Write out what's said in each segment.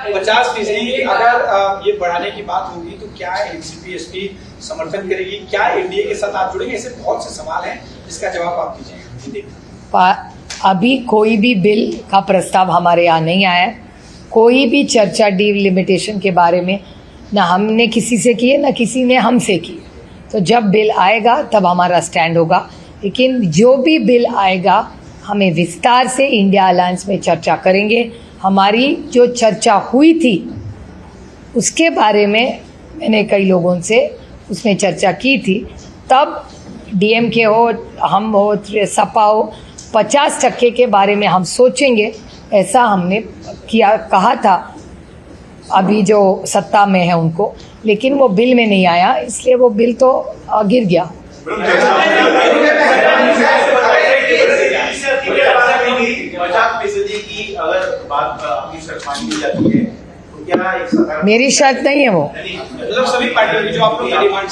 50% अगर ये बढ़ाने की बात होगी तो क्या एनसीपी एसपी समर्थन करेगी, क्या एनडीए के साथ आप जुड़ेंगे? ऐसे बहुत से सवाल हैं, इसका जवाब आप दीजिए। अभी कोई भी बिल का प्रस्ताव हमारे यहाँ नहीं आया है। कोई भी चर्चा डिलिमिटेशन के बारे में ना हमने किसी से की है, ना किसी ने हमसे की। तो जब बिल आएगा तब हमारा स्टैंड होगा, लेकिन जो भी बिल आएगा हमें विस्तार से इंडिया अलायंस में चर्चा करेंगे। हमारी जो चर्चा हुई थी उसके बारे में मैंने कई लोगों से उसमें चर्चा की थी। तब डीएमके हो, हम हो, सपा हो, 50% के बारे में हम सोचेंगे, ऐसा हमने कहा था अभी जो सत्ता में है उनको, लेकिन वो बिल में नहीं आया, इसलिए वो बिल तो गिर गया। मेरी शर्त नहीं है वो, सभी पार्टियों की जो आप लोग डिमांड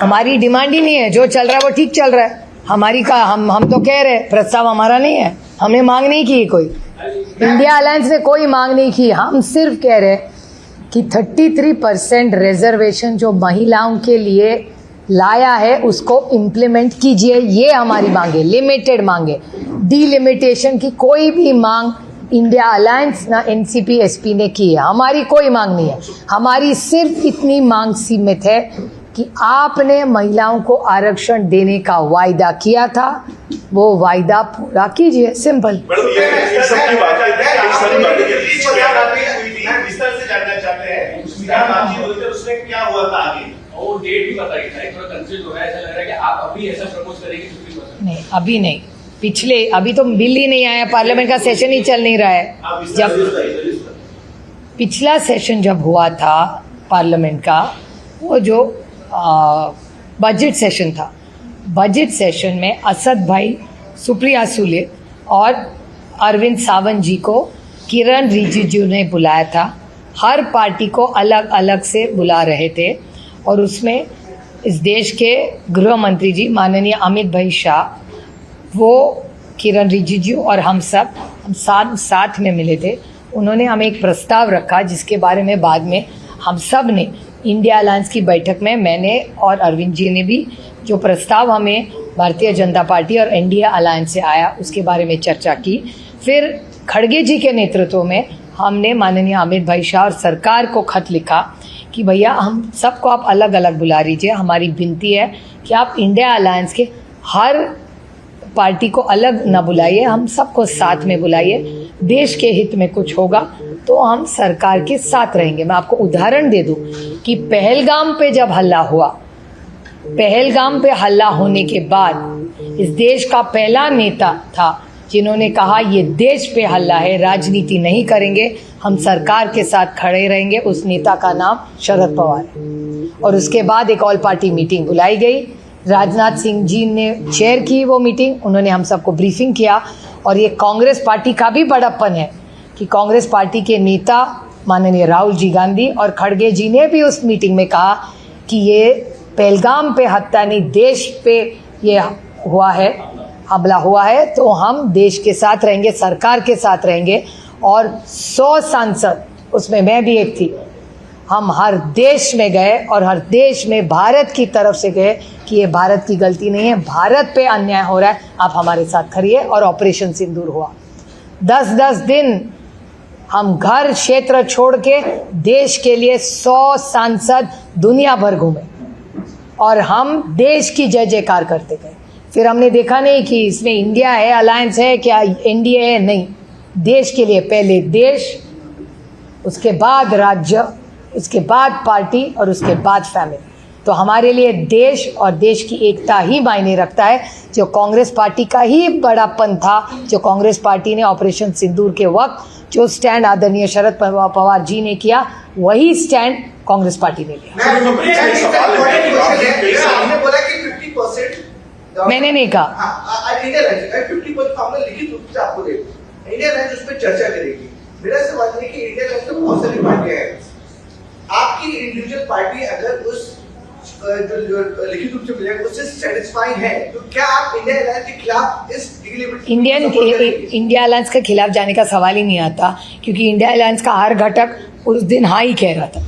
हमारी डिमांड ही नहीं है। जो चल रहा है वो ठीक चल रहा है। हमारी का हम तो कह रहे, प्रस्ताव हमारा नहीं है, हमने मांग नहीं की कोई, इंडिया अलायंस ने कोई मांग नहीं की। हम सिर्फ कह रहे कि 33% रिजर्वेशन जो महिलाओं के लिए लाया है उसको इम्प्लीमेंट कीजिए, ये हमारी मांगे, लिमिटेड मांगे। डीलिमिटेशन की कोई भी मांग इंडिया अलायंस ना एनसीपी एसपी ने की है, हमारी कोई मांग नहीं है। हमारी सिर्फ इतनी मांग सीमित है कि आपने महिलाओं को आरक्षण देने का वायदा किया था, वो वायदा पूरा कीजिए, सिंपल। नहीं, अभी नहीं, अभी तो बिल ही नहीं आया, पार्लियामेंट का सेशन ही चल नहीं रहा है। जब पिछला सेशन जब हुआ था पार्लियामेंट का, वो जो बजट सेशन था, बजट सेशन में असद भाई, सुप्रिया सुले और अरविंद सावंत जी को किरण रिजिजू ने बुलाया था। हर पार्टी को अलग अलग से बुला रहे थे और उसमें इस देश के गृह मंत्री जी माननीय अमित भाई शाह, वो किरण रिजिजू और हम साथ में मिले थे। उन्होंने हमें एक प्रस्ताव रखा जिसके बारे में बाद में हम सब ने इंडिया अलायंस की बैठक में, मैंने और अरविंद जी ने भी, जो प्रस्ताव हमें भारतीय जनता पार्टी और इंडिया अलायंस से आया उसके बारे में चर्चा की। फिर खड़गे जी के नेतृत्व में हमने माननीय अमित भाई शाह और सरकार को खत लिखा कि भैया हम सबको आप अलग अलग बुला लीजिए, हमारी विनती है कि आप इंडिया अलायंस के हर पार्टी को अलग न बुलाइए, हम सबको साथ में बुलाइए। देश के हित में कुछ होगा तो हम सरकार के साथ रहेंगे। मैं आपको उदाहरण दे दूं कि पहलगाम पे जब हल्ला हुआ, पहलगाम पे हल्ला होने के बाद इस देश का पहला नेता था जिन्होंने कहा ये देश पे हल्ला है, राजनीति नहीं करेंगे, हम सरकार के साथ खड़े रहेंगे। उस नेता का नाम शरद पवार है। और उसके बाद एक ऑल पार्टी मीटिंग बुलाई गई, राजनाथ सिंह जी ने चेयर की वो मीटिंग, उन्होंने हम सबको ब्रीफिंग किया। और ये कांग्रेस पार्टी का भी बड़प्पन है कि कांग्रेस पार्टी के नेता माननीय राहुल जी गांधी और खड़गे जी ने भी उस मीटिंग में कहा कि ये पहलगाम पे हत्या नहीं, देश पे ये हुआ है, हमला हुआ है, तो हम देश के साथ रहेंगे, सरकार के साथ रहेंगे। और 100 सांसद, उसमें मैं भी एक थी, हम हर देश में गए और हर देश में भारत की तरफ से गए कि ये भारत की गलती नहीं है, भारत पे अन्याय हो रहा है, आप हमारे साथ खड़िए। और ऑपरेशन सिंदूर हुआ। 10-10 दिन हम घर क्षेत्र छोड़ के देश के लिए 100 सांसद दुनिया भर घूमे और हम देश की जय जयकार करते गए। फिर हमने देखा नहीं कि इसमें इंडिया है, अलायंस है, क्या एनडीए है, नहीं, देश के लिए पहले देश, उसके बाद राज्य, उसके बाद पार्टी और उसके बाद फैमिली। तो हमारे लिए देश और देश की एकता ही मायने रखता है, जो कांग्रेस पार्टी का ही बड़ापन था। जो कांग्रेस पार्टी ने ऑपरेशन सिंदूर के वक्त जो स्टैंड आदरणीय शरद पवार जी ने किया, वही स्टैंड कांग्रेस पार्टी ने लिया। मैंने नहीं कहा। इंडिया उस पर चर्चा करेगी। मेरा सवाल है कि इंडिया में बहुत सारी पार्टियां हैं, आपकी इंडिविजुअल पार्टी अगर उस जो लिखित रूप से मिलेगा उससे सेटिस्फाई है, तो क्या आप इंडिया अलायंस के खिलाफ इस इंडिया अलायंस के खिलाफ जाने का सवाल ही नहीं आता, क्योंकि इंडिया अलायंस का हर घटक उस दिन हाँ ही कह रहा था.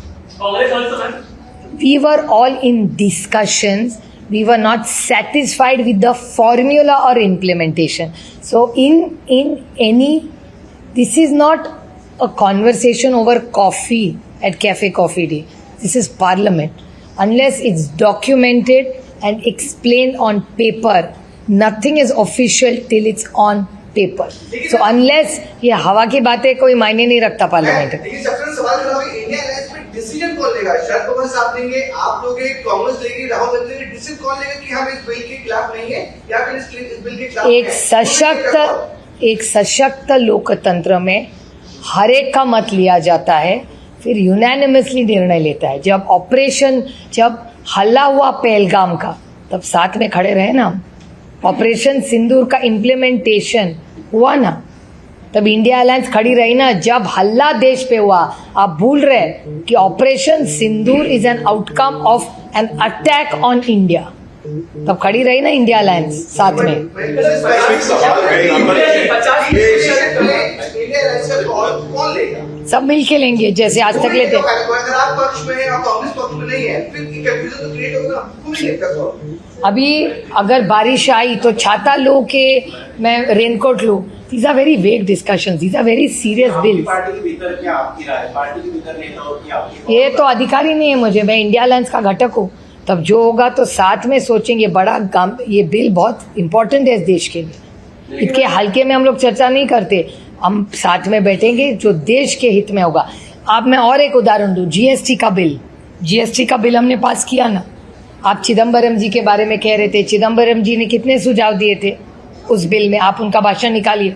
We were all in discussions. We were not satisfied with the formula or implementation. So this is not a conversation over coffee at Cafe Coffee Day. This is Parliament. Unless it's documented and explained on paper, nothing is official till it's on paper. So unless ये हवा की बातें कोई मायने नहीं रखता parliament में. लेकिन सबसे सवाल खड़ा है, इंडिया अलायंस में डिसीजन कौन लेगा? शरद पवार साहब लेंगे, आप लोगे, कांग्रेस लेगी, राहुल गांधी लेंगे, डिसीजन कौन लेगा कि हम इस बिल के खिलाफ नहीं है या फिर इस बिल के खिलाफ एक सशक्त लोकतंत्र में हर एक का मत लिया जाता है, फिर यूनानिमसली निर्णय लेता है. जब हल्ला हुआ पहलगाम का, तब साथ में खड़े रहे ना हम. ऑपरेशन सिंदूर का इम्प्लीमेंटेशन हुआ ना, तब इंडिया अलायंस खड़ी रही ना. जब हल्ला देश पे हुआ, आप भूल रहे कि operation Sindoor is an outcome of an attack on India, तब खड़ी रही ना इंडिया अलायंस साथ में. सब मिल के लेंगे जैसे आज तक लेते. अभी अगर बारिश आई तो छाता लो के मैं रेनकोट लूं. These are very vague discussions. These are very serious bills. Party के भीतर क्या आपकी राय? पार्टी के भीतर नेताओं की आपकी? ये तो अधिकार ही नहीं है मुझे. मैं इंडिया अलायंस का घटक हूँ. तब जो होगा तो साथ में सोचेंगे. बड़ा काम, ये बिल बहुत इंपॉर्टेंट है इस देश के लिए. इसके हल्के में हम लोग चर्चा नहीं करते. हम साथ में बैठेंगे जो देश के हित में होगा. अब मैं और एक उदाहरण दूं. जीएसटी का बिल हमने पास किया ना. आप चिदम्बरम जी के बारे में कह रहे थे. चिदम्बरम जी ने कितने सुझाव दिए थे उस बिल में? आप उनका भाषण निकालिए.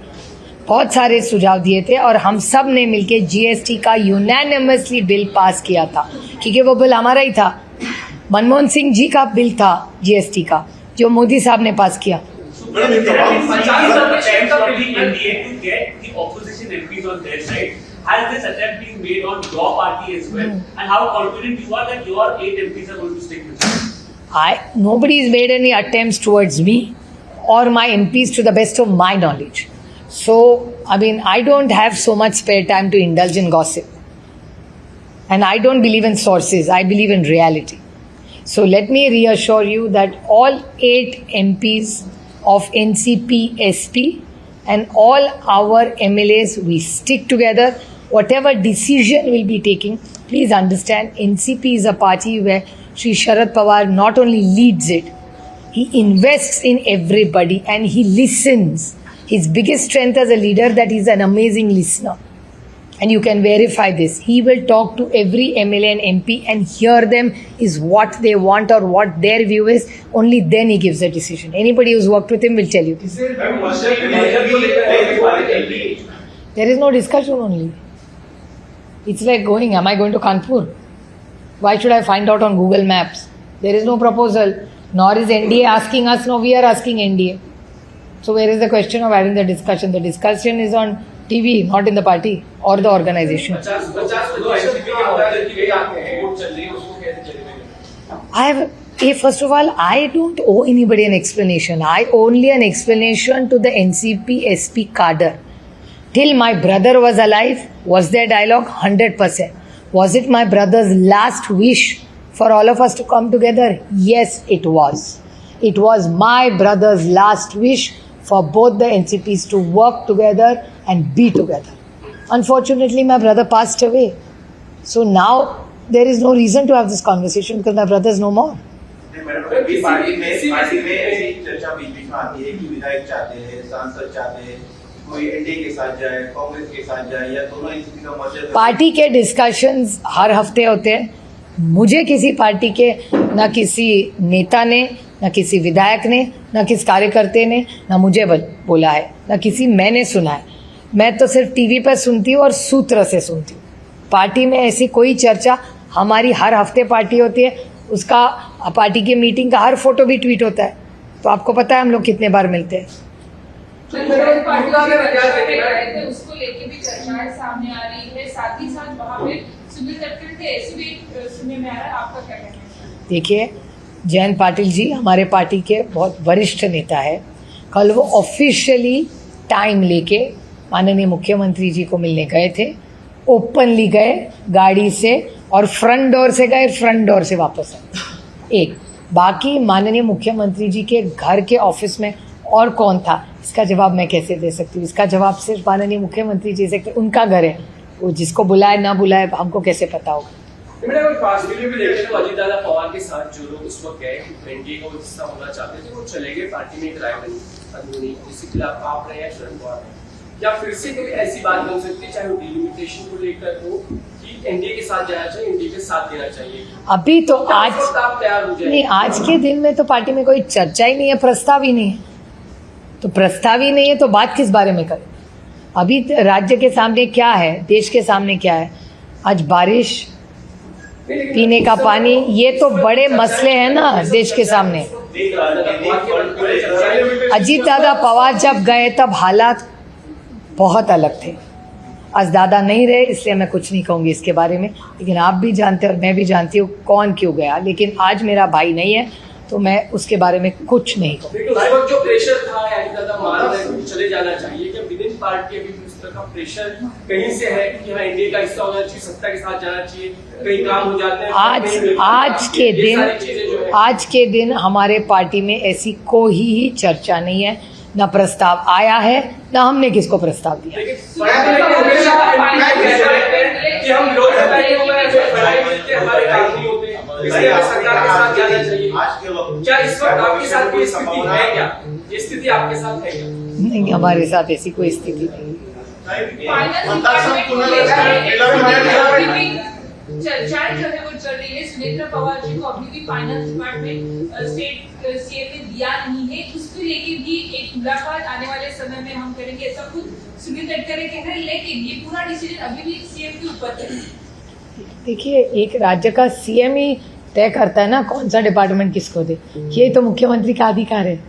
बहुत सारे सुझाव दिए थे और हम सब ने मिलके जीएसटी का यूनानिमसली बिल पास किया था, क्योंकि वो बिल हमारा ही था. मनमोहन सिंह जी का बिल था जीएसटी का, जो मोदी साहब ने पास किया. Has this attempt been made on your party as well? And how confident you are that your 8 MPs are going to stick with you? Nobody's made any attempts towards me or my MPs to the best of my knowledge. So, I mean, I don't have so much spare time to indulge in gossip. And I don't believe in sources. I believe in reality. So let me reassure you that all 8 MPs of NCP SP and all our MLAs, we stick together. Whatever decision we'll be taking, please understand, NCP is a party where Shri Sharad Pawar not only leads it, he invests in everybody and he listens. His biggest strength as a leader, that he's an amazing listener. And you can verify this. He will talk to every MLA and MP and hear them is what they want or what their view is. Only then he gives a decision. Anybody who's worked with him will tell you. There is no discussion only. It's like going, am I going to Kanpur? Why should I find out on Google Maps? There is no proposal. Nor is NDA asking us, no, we are asking NDA. So where is the question of having the discussion? The discussion is on TV, not in the party or the organization. First of all, I don't owe anybody an explanation. I only an explanation to the NCP SP cadre. Till my brother was alive, was there dialogue? 100%. Was it my brother's last wish for all of us to come together? Yes, it was. It was my brother's last wish for both the NCPs to work together and be together. Unfortunately, my brother passed away. So now there is no reason to have this conversation because my brother is no more. Party में ऐसी चर्चा बीच में आती है कि विधायक चाहते हैं, सांसद चाहते हैं, कोई एनडीए के साथ जाए, कांग्रेस के साथ जाए या दोनों एनसीपी का मर्जर. पार्टी के डिस्कशंस हर हफ्ते होते हैं. मुझे किसी पार्टी के ना किसी नेता ने, ना किसी विधायक ने, ना किसी कार्यकर्ते ने, ना मुझे बोला है, ना किसी मैंने सुना है. मैं तो सिर्फ टीवी पर सुनती हूँ और सूत्र से सुनती हूँ. पार्टी में ऐसी कोई चर्चा, हमारी हर हफ्ते पार्टी होती है, उसका पार्टी की मीटिंग का हर फोटो भी ट्वीट होता है. तो आपको पता है हम लोग कितने बार मिलते हैं. उसको लेके भी चर्चाएं सामने आ रही है. साथ ही साथ वहाँ पे सुनील तटकरे थे, ऐसे भी सुनने में आ रहा है. आपका क्या कहना है? देखिए, जयंत पाटिल जी हमारे पार्टी के बहुत वरिष्ठ नेता है। कल वो ऑफिशियली टाइम लेके माननीय मुख्यमंत्री जी को मिलने गए थे। ओपनली गए गाड़ी से और फ्रंट डोर से गए, फ्रंट डोर से वापस आए। एक बाकी माननीय मुख्यमंत्री जी के घर के ऑफिस में और कौन था, इसका जवाब मैं कैसे दे सकती हूँ? इसका जवाब सिर्फ माननीय मुख्यमंत्री जी से, उनका घर है, वो जिसको बुलाए ना बुलाए हमको कैसे पता होगा। मैडम पास वीडियो भी देखे तो अजीत दादा पवार के साथ जो लोग उस वक्त गए एनडीए का हिस्सा होना चाहते थे वो चले गए, पार्टी में एक राय बनी अंदरूनी जिसके खिलाफ आप रहे हैं शरद पवार है, या फिर से कोई ऐसी बात बन सकती है चाहे वो डिलिमिटेशन को लेकर हो कि एनडीए के साथ जाना चाहिए, एनडीए के साथ देना चाहिए? अभी तो आज आप तैयार हो जाए? नहीं, आज के दिन में तो पार्टी में कोई चर्चा ही नहीं है, प्रस्ताव ही नहीं है। तो प्रस्ताव ही नहीं है तो बात किस बारे में करें? अभी राज्य के सामने क्या है, देश के सामने क्या है? आज बारिश, पीने का पानी, ये तो बड़े मसले हैं ना देश के सामने। अजीत दादा पवार जब गए तब हालात बहुत अलग थे। आज दादा नहीं रहे इसलिए मैं कुछ नहीं कहूँगी इसके बारे में, लेकिन आप भी जानते हैं और मैं भी जानती हूँ कौन क्यों गया। लेकिन आज मेरा भाई नहीं है तो मैं उसके बारे में कुछ नहीं कहूँगी। उस वक्त जो प्रेशर था अजीत दादा मान रहे कि चले जाना चाहिए, क्या विद इन पार्टी अभी उस तरह का प्रेशर कहीं से है कि हाँ एनडीए का हिस्सा होना चाहिए, सत्ता के साथ जाना चाहिए, कई काम हो जाते हैं? आज के दिन हमारे पार्टी में ऐसी कोई ही चर्चा नहीं है, ना प्रस्ताव आया है, ना हमने किसको प्रस्ताव दिया। हम लोग हमारे काम नहीं होते, इसलिए हमें सरकार के साथ जाना चाहिए। क्या इस वक्त आपके साथ कोई स्थिति है? क्या ये स्थिति आपके साथ है क्या? नहीं, हमारे साथ ऐसी कोई स्थिति नहीं। चर्चाएं जो है वो चल रही है, सुनेत्रा पवार जी को अभी भी फाइनेंस डिपार्टमेंट स्टेट सीएम ने दिया नहीं है, उसको लेके भी एक मुलाकात आने वाले समय में हम करेंगे, ऐसा खुद सुनील गडकरी कह रहे हैं। लेकिन ये पूरा डिसीजन अभी भी सीएम के ऊपर है। देखिए, एक राज्य का सीएम ही तय करता है ना कौन सा डिपार्टमेंट किसको दे, ये तो मुख्यमंत्री का अधिकार है,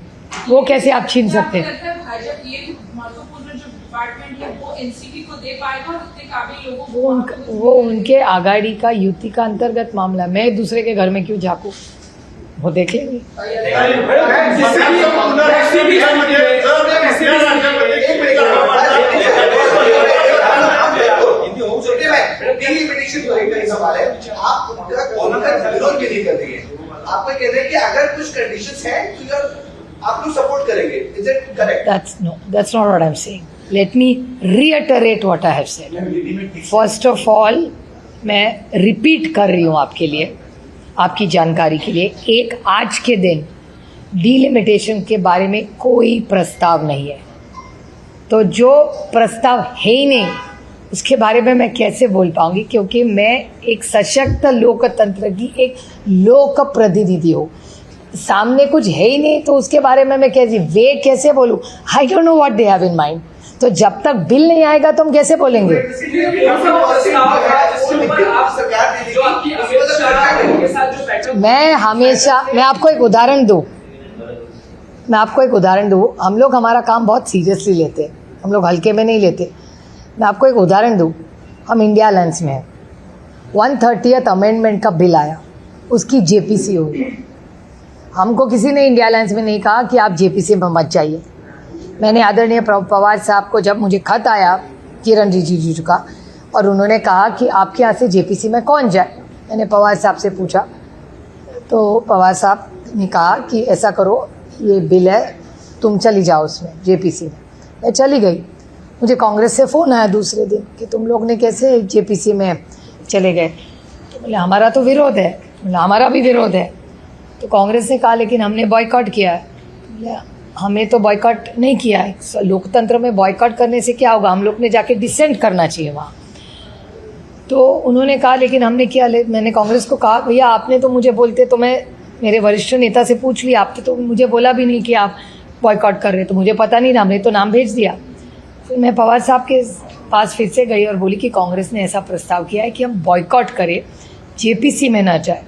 वो कैसे आप छीन सकते हैं? भाजपा ये महत्वपूर्ण जो डिपार्टमेंट है वो एनसीपी को दे पाएगा और उतने काबिल लोगों को? वो उनके आगाड़ी का युति का अंतर्गत मामला, मैं दूसरे के घर में क्यों झांकू, वो देख लेंगे। आप कह रहे हैं कि अगर कुछ कंडीशंस हैं तो आप लोग सपोर्ट करेंगे, is it correct? That's not what I'm saying. Let me reiterate what I have said. First of all, मैं रिपीट कर रही हूँ आपके लिए, आपकी जानकारी के लिए, एक आज के दिन डिलिमिटेशन के बारे में कोई प्रस्ताव नहीं है। तो जो प्रस्ताव है ही नहीं उसके बारे में मैं कैसे बोल पाऊंगी, क्योंकि मैं एक सशक्त लोकतंत्र की एक लोक प्रतिनिधि हूँ। सामने कुछ है ही नहीं तो उसके बारे में मैं कैसे बोलूँ? I don't know what they have in mind. तो जब तक बिल नहीं आएगा तो हम कैसे बोलेंगे? मैं आपको एक उदाहरण दूँ, हम लोग हमारा काम बहुत सीरियसली लेते हैं, हम लोग हल्के में नहीं लेते। मैं आपको एक उदाहरण दूँ, हम इंडिया अलायंस में हैं, 130th अमेंडमेंट का बिल आया, उसकी जेपीसी हुई। हमको किसी ने इंडिया अलायंस में नहीं कहा कि आप जेपीसी में मत जाइए। मैंने आदरणीय पवार साहब को, जब मुझे खत आया किरण रिजिजू का और उन्होंने कहा कि आपके यहाँ से जेपीसी में कौन जाए, मैंने पवार साहब से पूछा तो पवार साहब ने कहा कि ऐसा करो, ये बिल है, तुम चली जाओ उसमें जेपीसी में। मैं चली गई। मुझे कांग्रेस से फ़ोन आया दूसरे दिन कि तुम लोग ने कैसे जेपीसी में चले गए। तो बोले हमारा तो विरोध है। बोला हमारा भी विरोध है। तो कांग्रेस ने कहा लेकिन हमने बॉयकॉट किया है। बोले हमें तो बॉयकॉट नहीं किया है, लोकतंत्र में बॉयकॉट करने से क्या होगा, हम लोग ने जाके डिसेंट करना चाहिए वहाँ। तो उन्होंने कहा लेकिन हमने किया। मैंने कांग्रेस को कहा भैया आपने तो मुझे बोलते तो मैं मेरे वरिष्ठ नेता से पूछ लिया, आपने तो मुझे बोला भी नहीं कि आप बॉयकॉट कर रहे, तो मुझे पता नहीं ना, हमने तो नाम भेज दिया। फिर मैं पवार साहब के पास फिर से गई और बोली कि कांग्रेस ने ऐसा प्रस्ताव किया है कि हम बॉयकॉट करें, जेपीसी में ना जाए।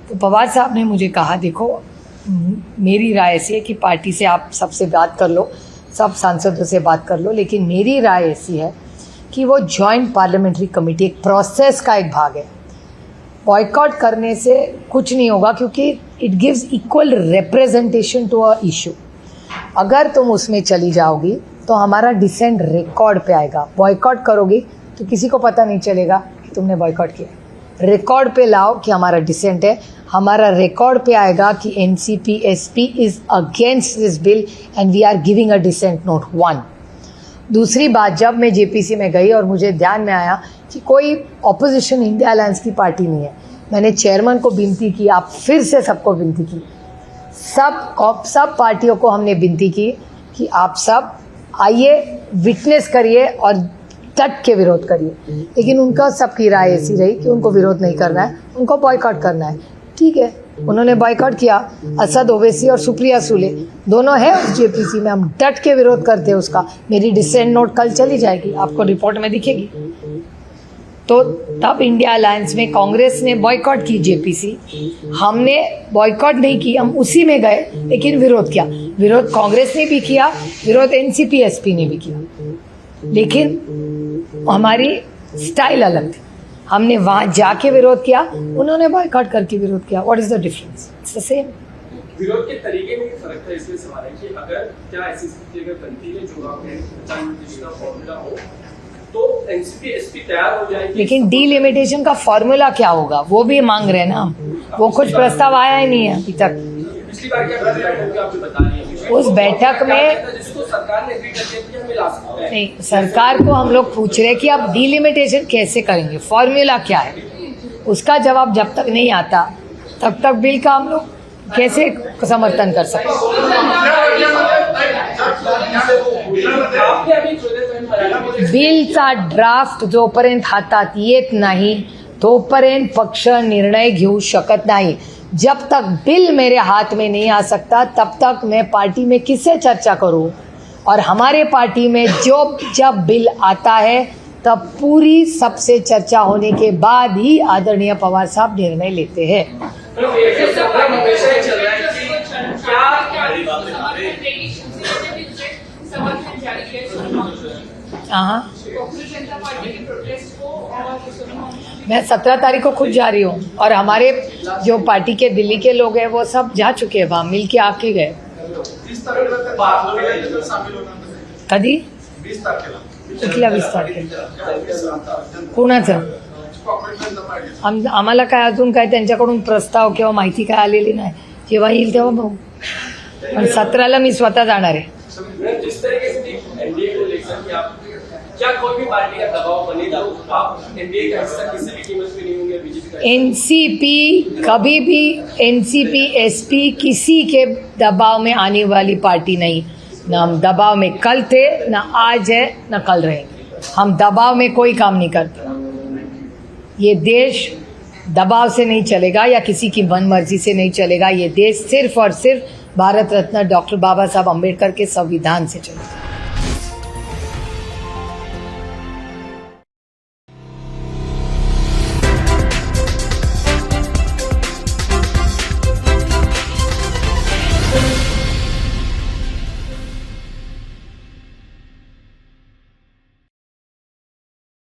तो पवार साहब ने मुझे कहा देखो मेरी राय ऐसी है कि पार्टी से आप सबसे बात कर लो, सब सांसदों से बात कर लो, लेकिन मेरी राय ऐसी है कि वो जॉइंट पार्लियामेंट्री कमेटी एक प्रोसेस का एक भाग है। बॉयकॉट करने से कुछ नहीं होगा, क्योंकि it gives equal representation to a issue. अगर तुम उसमें चली जाओगी तो हमारा डिसेंट रिकॉर्ड पे आएगा। बॉयकॉट करोगी तो किसी को पता नहीं चलेगा कि तुमने बॉयकॉट किया। रिकॉर्ड पे लाओ कि हमारा डिसेंट है, हमारा रिकॉर्ड पे आएगा कि NCP-SP is against this bill and we are giving a dissent note 1। दूसरी बात, जब मैं JPC में गई और मुझे ध्यान में आया कि कोई ऑपोजिशन इंडिया अलायंस की पार्टी नहीं है, मैंने चेयरमैन को विनती की, आप फिर से सबको विनती की, सब पार्टियों को हमने विनती की कि आप सब आइए, विटनेस करिए और डट के विरोध करिए। लेकिन उनका सबकी राय ऐसी रही कि उनको विरोध नहीं करना है, उनको बॉयकॉट करना है। ठीक है, उन्होंने बॉयकॉट किया। असद ओवैसी और सुप्रिया सुले दोनों हैं उस JPC में, हम डट के विरोध करते हैं उसका। मेरी डिसेंट नोट कल चली जाएगी, आपको रिपोर्ट में दिखेगी। तो तब इंडिया अलायंस में कांग्रेस ने बॉयकॉट की JPC, हमने बॉयकॉट नहीं की, हम उसी में गए लेकिन विरोध किया। विरोध कांग्रेस ने भी किया, विरोध NCP-SP ने भी किया, लेकिन हमारी स्टाइल अलग थी। हमने वहाँ जाके विरोध किया, उन्होंने बॉयकॉट करके विरोध किया। What is the difference? It's the same. विरोध के तरीके में फर्क था, इसलिए सवाल है कि अगर क्या ऐसी स्थिति अगर बनती है जो आपने फॉर्मूला हो तो NCP-SP तैयार हो जाएगी। लेकिन डीलिमिटेशन का फॉर्मूला क्या होगा वो भी मांग रहे हैं ना, वो कुछ प्रस्ताव आया ही नहीं है अभी तक। पिछली बार क्या बैठक आपने बता रही है, उस बैठक में जिसको सरकार ने एग्री कर दिया कि हमें ला सकते हैं। नहीं, सरकार को हम लोग पूछ रहे हैं कि आप डीलिमिटेशन कैसे करेंगे, फॉर्मूला क्या है, उसका जवाब जब तक नहीं आता तब तक बिल का हम लोग कैसे समर्थन कर सकते। बिलचा ड्राफ्ट जोपर्यंत हातात येत नाही तोपर्यंत पक्ष निर्णय घेऊ शकत नाही। जब तक बिल मेरे हाथ में नहीं आ सकता तब तक मैं पार्टी में किससे चर्चा करूं? और हमारे पार्टी में जब बिल आता है तब पूरी सबसे चर्चा होने के बाद ही आदरणीय पवार साहब निर्णय लेते हैं। हाँ, मैं 17 तारीख को खुद जा रही हूँ और हमारे जो पार्टी के दिल्ली के लोग हैं वो सब जा चुके हैं, वहाँ मिल के आके गए। कधी 20 तारखेला कोणाचं? आम्हाला काय अजून काय त्यांच्याकडून प्रस्ताव किंवा माहिती काय आलेली नाही, जेव्हा येईल तेव्हा बघू। पण 17ला मी स्वतः जाणार आहे। जिस तरीके से एनडीए को लेकर कि आप क्या कोई भी पार्टी का दबाव बनेगा, आप एनडीए का हिस्सा किसी भी कीमत पे नहीं होंगे बीजेपी का? NCP कभी भी NCP-SP किसी के दबाव में आने वाली पार्टी नहीं। ना हम दबाव में कल थे, ना आज है, ना कल रहेंगे। हम दबाव में कोई काम नहीं करते। ये देश दबाव से नहीं चलेगा या किसी की मनमर्जी से नहीं चलेगा। ये देश सिर्फ और सिर्फ भारत रत्न डॉक्टर बाबा साहब अम्बेडकर के संविधान से चलेगा।